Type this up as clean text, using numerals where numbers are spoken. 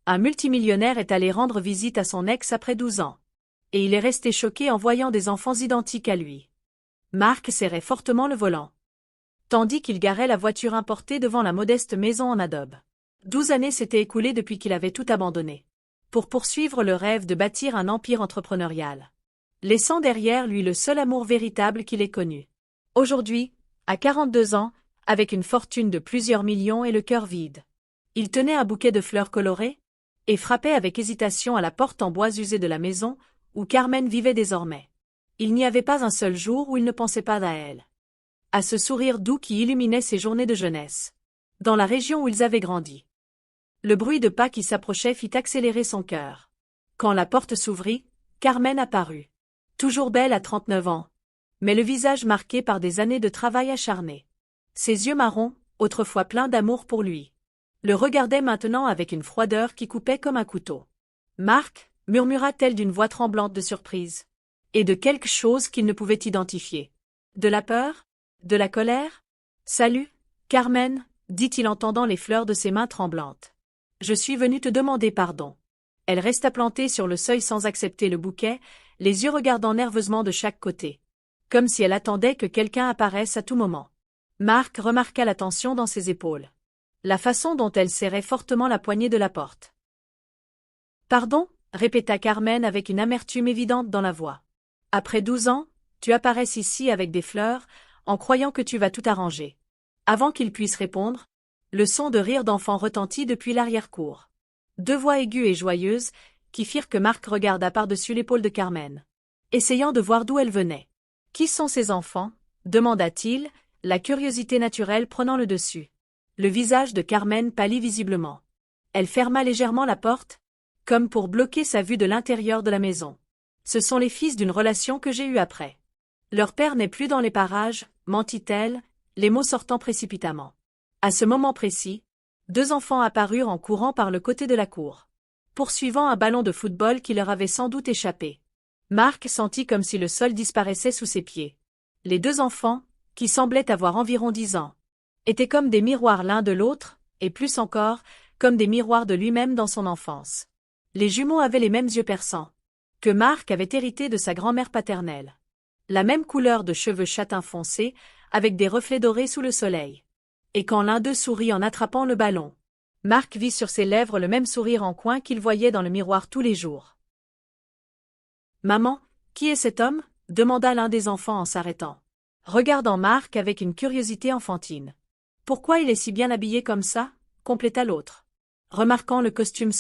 Un multimillionnaire est allé rendre visite à son ex après 12 ans. Et il est resté choqué en voyant des enfants identiques à lui. Mark serrait fortement le volant, tandis qu'il garait la voiture importée devant la modeste maison en adobe. 12 années s'étaient écoulées depuis qu'il avait tout abandonné, pour poursuivre le rêve de bâtir un empire entrepreneurial, laissant derrière lui le seul amour véritable qu'il ait connu. Aujourd'hui, à 42 ans, avec une fortune de plusieurs millions et le cœur vide, il tenait un bouquet de fleurs colorées et frappait avec hésitation à la porte en bois usée de la maison où Carmen vivait désormais. Il n'y avait pas un seul jour où il ne pensait pas à elle, à ce sourire doux qui illuminait ses journées de jeunesse, dans la région où ils avaient grandi. Le bruit de pas qui s'approchait fit accélérer son cœur. Quand la porte s'ouvrit, Carmen apparut. Toujours belle à 39 ans, mais le visage marqué par des années de travail acharné. Ses yeux marrons, autrefois pleins d'amour pour lui, le regardaient maintenant avec une froideur qui coupait comme un couteau. « Marc » murmura-t-elle d'une voix tremblante de surprise. Et de quelque chose qu'il ne pouvait identifier. De la peur? De la colère? « Salut, Carmen » dit-il en tendant les fleurs de ses mains tremblantes. « Je suis venu te demander pardon. » Elle resta plantée sur le seuil sans accepter le bouquet, les yeux regardant nerveusement de chaque côté, comme si elle attendait que quelqu'un apparaisse à tout moment. Marc remarqua la tension dans ses épaules, la façon dont elle serrait fortement la poignée de la porte. « Pardon » répéta Carmen avec une amertume évidente dans la voix. « Après 12 ans, tu apparaisses ici avec des fleurs, en croyant que tu vas tout arranger. » Avant qu'il puisse répondre, le son de rire d'enfant retentit depuis l'arrière-cour. Deux voix aiguës et joyeuses, qui firent que Marc regarda par-dessus l'épaule de Carmen, essayant de voir d'où elle venait. « Qui sont ces enfants » demanda-t-il, la curiosité naturelle prenant le dessus. Le visage de Carmen pâlit visiblement. Elle ferma légèrement la porte, comme pour bloquer sa vue de l'intérieur de la maison. « Ce sont les fils d'une relation que j'ai eue après. Leur père n'est plus dans les parages, mentit-elle, les mots sortant précipitamment. À ce moment précis, deux enfants apparurent en courant par le côté de la cour, poursuivant un ballon de football qui leur avait sans doute échappé. Marc sentit comme si le sol disparaissait sous ses pieds. Les deux enfants, qui semblaient avoir environ 10 ans, étaient comme des miroirs l'un de l'autre, et plus encore, comme des miroirs de lui-même dans son enfance. Les jumeaux avaient les mêmes yeux perçants que Marc avait hérité de sa grand-mère paternelle. La même couleur de cheveux châtain foncé, avec des reflets dorés sous le soleil. Et quand l'un d'eux sourit en attrapant le ballon, Marc vit sur ses lèvres le même sourire en coin qu'il voyait dans le miroir tous les jours. « Maman, qui est cet homme » demanda l'un des enfants en s'arrêtant, regardant Marc avec une curiosité enfantine. « Pourquoi il est si bien habillé comme ça » compléta l'autre, remarquant le costume